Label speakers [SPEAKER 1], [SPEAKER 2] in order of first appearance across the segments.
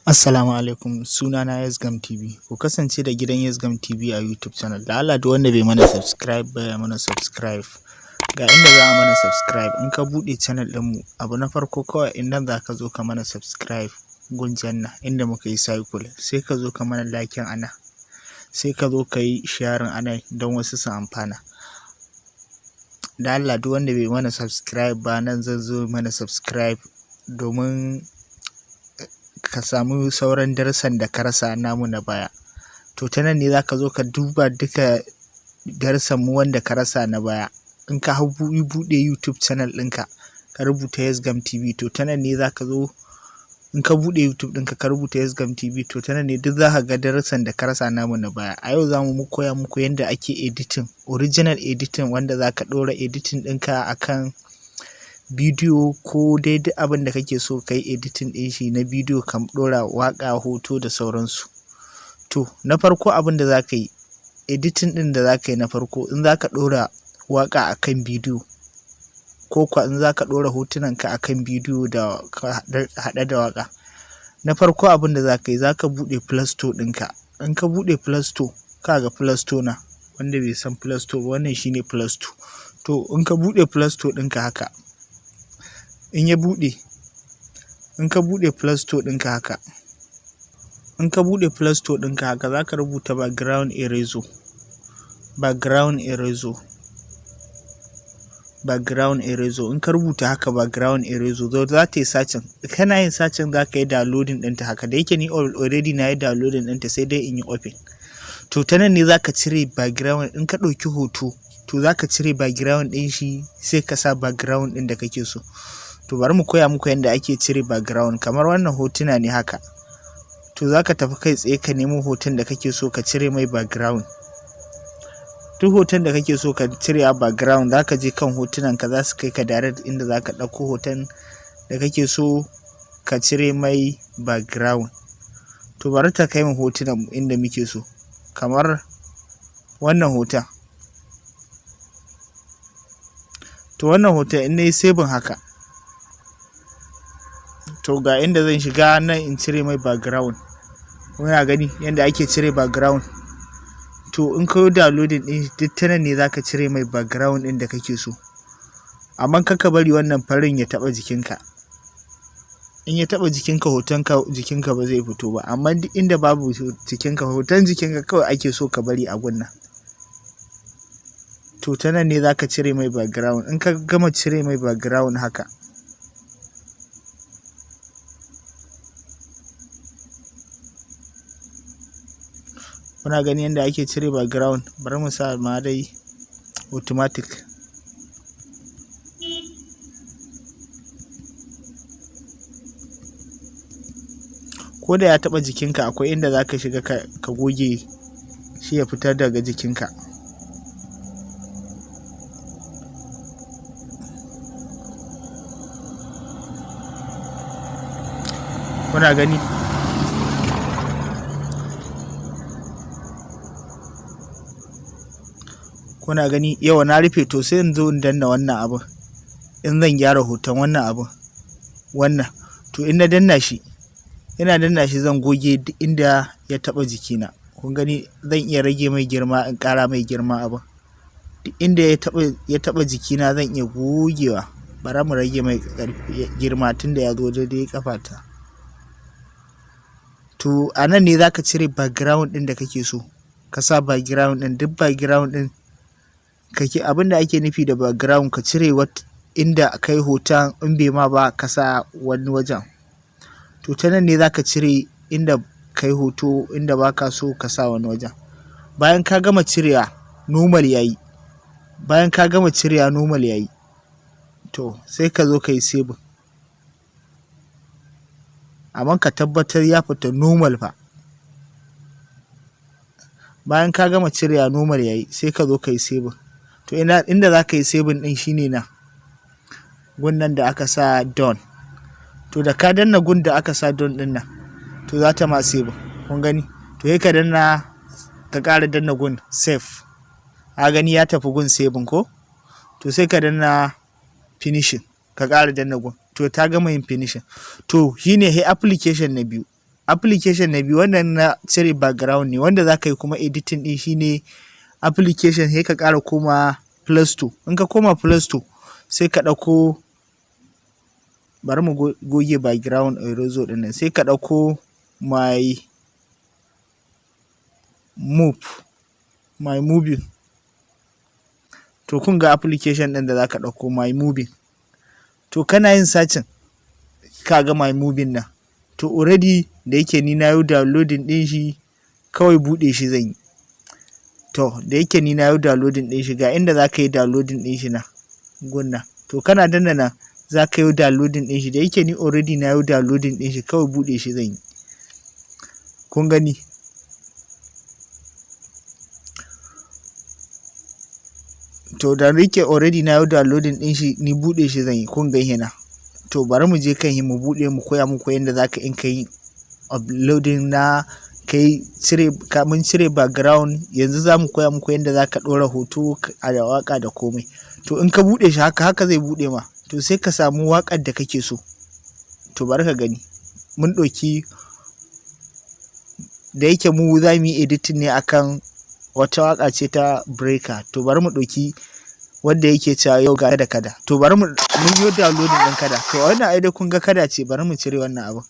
[SPEAKER 1] Assalamu alaikum, sunana Yasgamb TV. Ku kasance da gidan Yasgamb TV a YouTube channel. Da Allah duk wanda bai mana subscribe ba ya mana subscribe. Ga inda za a mana subscribe, in ka buɗe channel ɗinmu, abu na farko kawai inda za ka zo ka mana subscribe gun janna inda muka yi cycle, sai ka zo ka mana like ana, sai ka zo ka yi sharing ana don wasu su amfana. Da Allah duk wanda bai mana subscribe ba nan zan zo mana subscribe domin ka samu sauran darussan da ka rasa namu na baya. To ta nan ne za ka zo ka duba duka darussan mu wanda ka rasa na baya. In ka buɗe YouTube channel ɗinka ka rubuta Yasgamb TV, to ta nan ne za ka zo, in ka buɗe YouTube ɗinka ka rubuta Yasgamb TV, to ta nan ne duk za ka ga darussan da ka rasa namu na baya. A yau za mu koya muku yadda ake editing, original editing, wanda za ka ɗora editing ɗinka akan bidiyo ko dai duk abin da kake so ka yi editing ɗin shi na bidiyo, ka ɗora waƙa, hoto da sauransu. To na farko abin da za ka yi, editing ɗin da za ka yi na farko, in za ka ɗora waƙa akan bidiyo ko kuwa in za ka ɗora hotunanka akan bidiyo da haɗe da waƙa, na farko abin da za ka yi, za ka buɗe Play Store ɗinka. In ka buɗe Play Store, ka ga Play Store na, wanda bai san Play Store ba, wannan shine Play Store. To in ka buɗe Play Store ɗinka haka, in ka buɗe Play Store ɗinka haka, za ka rubuta background eraser. In ka rubuta haka background eraser, za ta yi sacin. Kana yin sacin za ka yi downloading ɗinta haka, da yake ni already na yi downloading ɗinta, sai dai in yi open. To ta nan ne za ka cire background. In ka ɗauki hoto, to za ka cire background ɗin shi, sai ka sa background ɗin da kake so. To bari mu koya muku yadda ake cire background. Kamar wannan hotuna ne haka, to za ka tafi kai tsaye ka nemo hoton da kake so ka cire mai background. Duk hoton da kake so ka cire a background, za ka je kan hotunan ka, za su kai ka direct inda za ka ɗauko hoton da kake so ka cire mai background. To bari ta kai mu hotunan inda muke so, kamar wannan hoton. To wannan hoton in na yi saving haka, to ga inda zan shiga nan in cire mai background. Muna gani yadda ake cire background. To in ka yi downloading ɗin, duk ta nan ne za ka cire mai background ɗin da kake so. Amma kaka bari wannan farin ya taɓa jikinka. In ya taɓa jikinka, jikinka ba zai fito ba. Amma duk inda babu jikinka, hoton jikinka kawai ake so ka bari a gunna. To ta nan ne za ka cire mai background. In ka gama cire mai background haka, kuna gani yadda ake cire background. Bari mu sa ma dai automatic. Ko da ya taɓa jikinka, akwai inda za ka shiga ka goge shi ya fitar daga jikinka. Kuna gani? Kuna gani? Yawa na rufe. To sai in zo in danna wannan abin, in zan gyara hoton wannan abin, wannan. To in na danna shi, ina danna shi zan goge duk inda ya taɓa jikina. Kun gani? Zan iya rage mai girma, in ƙara mai girma abin. Duk inda ya taɓa jikina zan iya gogewa. Bara mu rage mai girma tunda ya zo daidai ƙafata. To a nan ne za ka cire background ɗin da kake so. Ka sa background ɗin, duk background ɗin kake, abin da ake nufi da background, ka cire inda kai hoton, in bai ma ba ka sa wani wajen. To ta nan ne za ka cire inda kai hoto, inda ba ka so ka sa wani wajen. Bayan ka gama cirewa normal yayi. To sai ka zo ka yi saving. Amma ka tabbatar ya fita normal fa. Bayan ka gama cirewa normal yayi, sai ka zo ka yi saving. To inda za ka yi saving ɗin shine nan, gun nan da aka sa done. To da ka danna gun da aka sa done ɗin nan, to za ta ma saving. Kun gani? To sai ka danna, ka ƙara danna gun save. A gani ya tafi gun saving ko? To sai ka danna finishing, ka ƙara danna gun. to ta gama yin finishing. To shine he application na biyu. application na biyu wannan na cire background ne, wanda za ka yi kuma editing ɗin shine application sai ka ƙara koma Play Store. In ka koma Play Store sai ka ɗauko, bari mu goge background eraser ɗin nan, sai ka ɗauko my movie. To kun ga application ɗin da za ka ɗauko my movie. To kana yin searching ka ga my movie nan, to already da yake ni na yi downloading ɗin shi, kawai buɗe shi zan yi. To da yake ni na yi downloading ɗin shi, ga inda za ka yi downloading ɗin shi na gunna. To kana danna nan za ka yi downloading ɗin shi, da yake ni already na yi downloading ɗin shi, kawai buɗe shi zan yi. Kun gani? To da yake already na yi downloading ɗin shi, ni buɗe shi zan yi. Kun ga hina. To bari mu je kan shi mu buɗe mu koya muku yadda za ka in ka yi uploading na mun cire background. Yanzu za mu koya muku yadda za ka ɗora hoto da waka da komai. To in ka buɗe shi haka zai buɗe ma. To sai ka samu waƙar da kake so. To bari ka gani, mun ɗauki, da yake mu za mu yi editing ne akan wata waƙa ce ta breaker. To bari mu ɗauki wanda yake cewa yau ga da kada. To bari mun yi downloading ɗin kada. To wannan ai dai kun ga kada ce, bari mu cire wannan abin.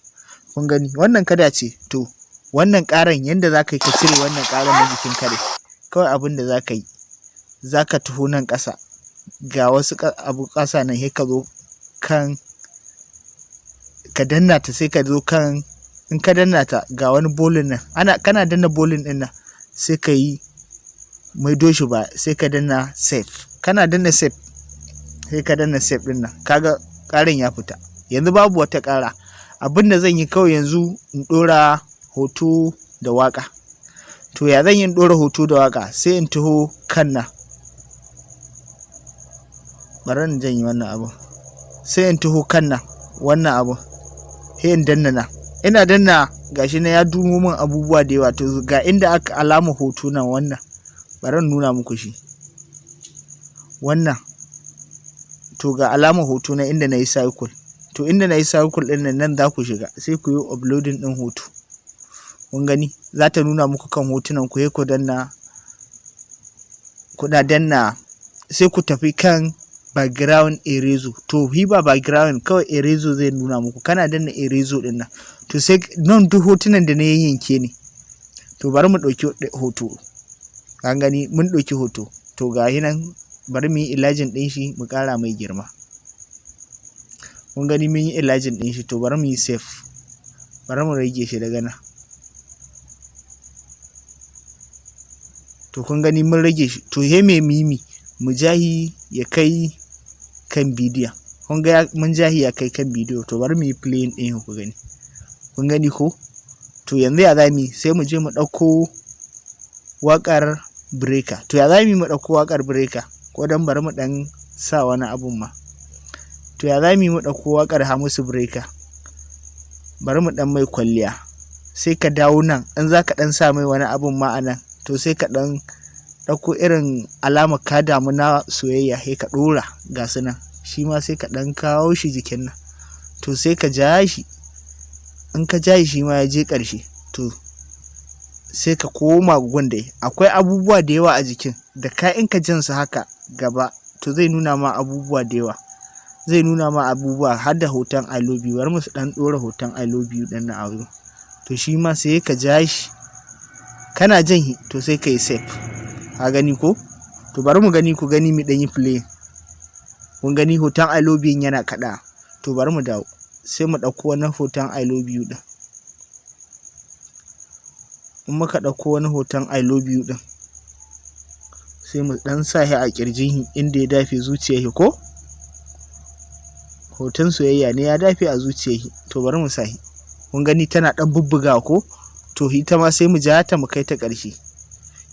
[SPEAKER 1] Kun gani wannan kada ce. To wannan ƙaran yanda za ka yi ka cire wannan ƙaran na jikin kare, kawai abin da za ka yi, za ka taho nan ƙasa, ga wasu abu ƙasa nan, sai ka zo kan, ka danna ta, sai ka zo kan, in ka danna ta ga wani bolin nan, kana danna bolin ɗin nan sai ka yi maido shi ba, sai ka danna save. Kana danna save sai ka danna save ɗin nan, kaga ƙarin ya fita. Yanzu babu wata ƙara. Abin da zan yi kawai yanzu in ɗora hoto da waƙa. To ya zan yi in ɗora hoto da waƙa? Sai in taho kan nan, bari in janye wannan abin, sai in taho kan nan wannan abin, sai in danna nan. Ina danna gashi na ya dumo min abubuwa da yawa. To ga inda aka alama hoto nan, wannan bari in nuna muku shi, wannan. To ga alama hoto na inda na yi cycle. To inda na yi cycle ɗin nan za ku shiga, sai ku yi uploading ɗin hoto. Kun gani za ta nuna muku kan hotunan ku, ku danna, kuna danna sai ku tafi kan background eraser. To hi ba background, kawai eraser zai nuna muku. Kana danna eraser ɗin nan, to sai nan duk hotunan da na yanke ne. To bari mu ɗauki hoto. An gani mun ɗauki hoto. To ga shi nan, bari mu yi ilajin ɗin shi, mu ƙara mai girma. Kun gani mun yi ilajin ɗin shi. To bari mu yi save, bari mu rage shi daga nan. To kun gani mun rage shi. To he mai mimi mu jahi ya kai kan bidiyon. Kun ga mun jahi ya kai kan bidiyo. To bari mu yi playing ɗin ku gani. Kun gani ko? To yanzu ya zami, sai mu je mu ɗauko waƙar breaker. To ya zami mu ɗauko waƙar breaker? Ko dan bari mu ɗan sa wani abun ma. To ya zami mu ɗauko waƙar Hamisu breaker? Bari mu ɗan mai kwalliya. Sai ka dawo nan, in za ka ɗan sa mai wani abun ma a nan, to sai ka ɗan ɗauko irin alamar ka damu na soyayya, sai ka ɗora ga su nan. Shi ma sai ka ɗan kawo shi jikin nan. To sai ka ja shi. In ka ja shi ma ya je ƙarshe, to sai ka koma gun dai. Akwai abubuwa da yawa a jikin da ka in ka jan su haka gaba, to zai nuna ma abubuwa da yawa. Zai nuna ma abubuwa har da hoton I love you. Bari mu ɗan ɗora hoton I love you ɗin nan a wurin. To shi ma sai ka ja shi. Kana jan shi, to sai ka yi save. Ka gani ko? To bari mu gani, ku gani mu ɗan yi play. Kun gani hoton I love you yana kaɗa. To bari mu dawo. Sai mu ɗauko wani hoton I love you ɗin. In muka ɗauko wani hoton I love you ɗin, sai mu ɗan sa shi a ƙirjin inda ya dafe zuciyar shi ko? Hoton soyayya ne ya dafe a zuciyar shi. To bari mu sa shi. Kun gani tana ɗan bubbuga ko? To ita ma sai mu ja ta mu kai ta ƙarshe.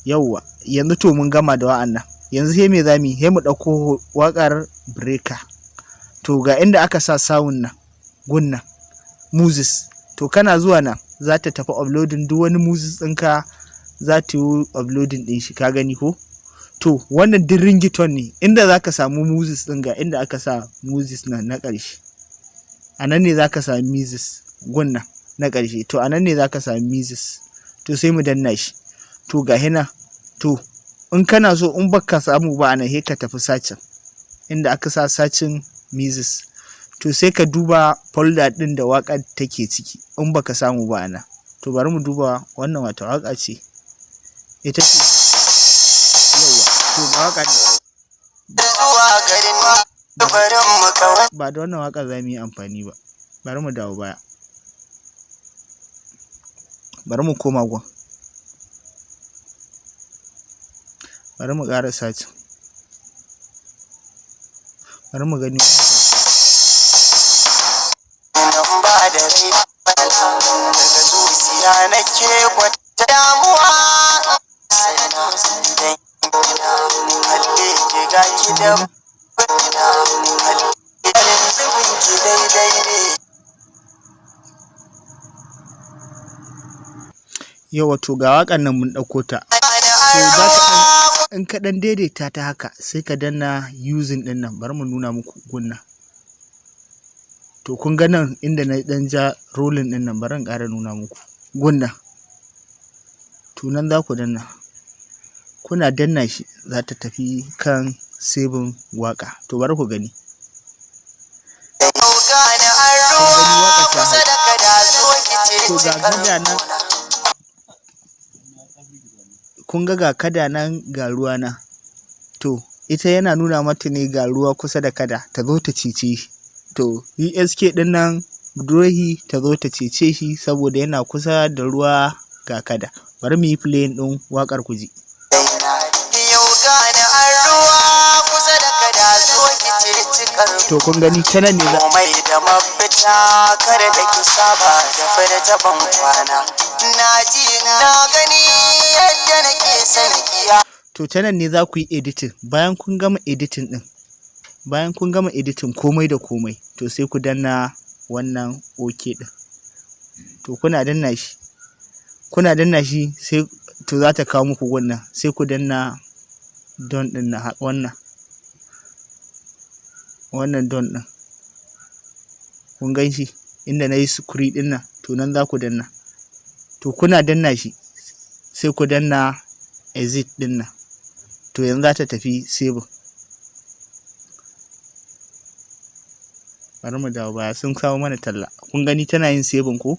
[SPEAKER 1] Yawwa, yanzu to mun gama da wa'annan. Yanzu sai me zamu yi? Sai mu ɗauko waƙar breaker. To ga inda aka sa sound nan, gunnan Moses. To kana zuwa nan za ta tafi uploading duk wani Moses ɗinka, za ta yi uploading ɗin shi. Ka gani ko? To wannan din ringiton ne, inda za ka samu Moses ɗin, ga inda aka sa Moses nan na ƙarshe. A nan ne za ka sami Moses gunnan. na ƙarshe, to anan ne zaka sami music. To sai mu danna shi, to ga hina. To in kana so, in baka samu ba anan, sai ka tafi sacin inda aka sa sacin music. To sai ka duba folder ɗin da waƙar take ciki in baka samu ba anan. To bari mu duba wannan wata waƙa ce, ita ce yawa. To ga waƙa ne, ba da wannan waƙar za mu yi amfani ba. Bari mu dawo baya, bari mu koma gun, bari mu ƙara sacin, bari mu gani. Yawa, to ga waƙar nan mun ɗauko ta. To za ka in ka ɗan daidaita ta haka, sai ka danna using ɗin nan. Bari mu nuna muku gunna. To kun ga nan inda na ɗan ja rolling ɗin nan, bari in ƙara nuna muku gunna. To nan za ku danna, kuna danna shi za ta tafi kan saving waƙa. To bari ku gani. To ga kada nan, kun ga kada nan, ga ruwa na. To ita yana nuna mata ne ga ruwa kusa da kada, ta zo ta cece shi. To ESK ɗin nan budurwahi ta zo ta cece shi saboda yana kusa da ruwa ga kada. Bari mu yi playing ɗin waƙar ku ji. To kun gani ta nan ne za da mafita, kare da ki saba da fara taban kwana. Na ji na gani yadda nake son kiya. To ta nan ne za ku yi editing. Bayan kun gama editing ɗin, bayan kun gama editing komai da komai, to sai ku danna wannan OK ɗin. To kuna danna shi, kuna danna shi, sai to za ta kawo muku wannan, sai ku danna don ɗin na wannan don ɗin. Kun gan shi inda na yi screen ɗin nan, to nan za ku danna. To kuna danna shi, sai ku danna exit ɗin nan. To yanzu za ta tafi saving. Bari mu dawo baya, sun kawo mana talla. Kun gani tana yin saving ko?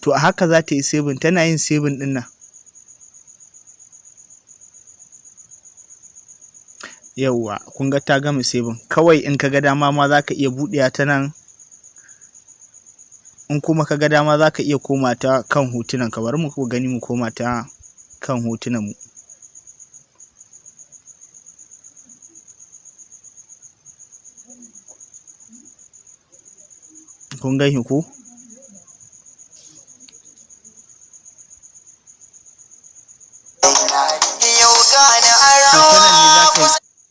[SPEAKER 1] To a haka za ta yi saving, tana yin saving ɗin nan. Yawwa, kun ga ta gama saving. Kawai in ka ga dama ma za ka iya buɗewa ta nan. In kuma ka ga dama za ka iya koma ta kan hotunan ka. Bari mu gani, mu koma ta kan hotunan mu. Kun gani ko?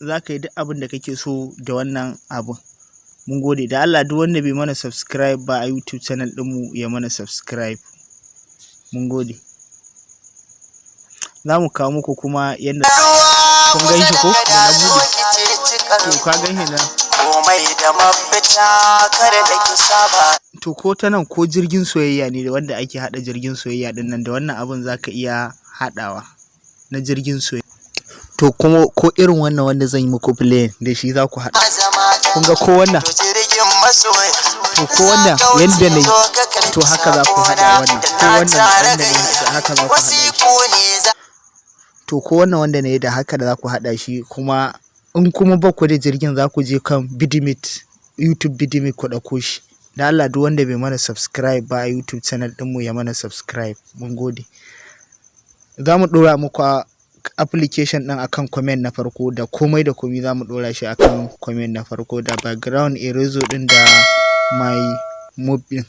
[SPEAKER 1] Za ka yi duk abin da kake so da wannan abun. Mun gode. Da Allah duk wanda bai mana subscribe ba a YouTube channel ɗinmu ya mana subscribe. Mun gode. Za mu kawo muku kuma yadda kun gan shi ko da na buɗe. To ka gan shi nan. To ko ta nan ko jirgin soyayya ne, da wanda ake haɗa jirgin soyayya ɗin nan, da wannan abun za ka iya haɗawa na jirgin soyayya. To kuma ko irin wannan wanda zan yi muku play da shi za ku haɗa. Kun ga ko wannan, to ko wannan yadda na yi, to haka za ku haɗa wannan. Ko wannan wanda ne da haka za ku haɗa shi. To ko wannan wanda ne da haka da za ku haɗa shi. Kuma in kuma ba ku da jirgin, za ku je kan Bidimit, YouTube Bidimit ku ɗauko shi. Da Allah duk wanda bai mana subscribe ba a YouTube channel ɗinmu ya mana subscribe. Mun gode. Za mu ɗora muku application ɗin akan comment na farko, da komai da komai za mu ɗora shi akan comment na farko, da background eraser ɗin da my move ɗin.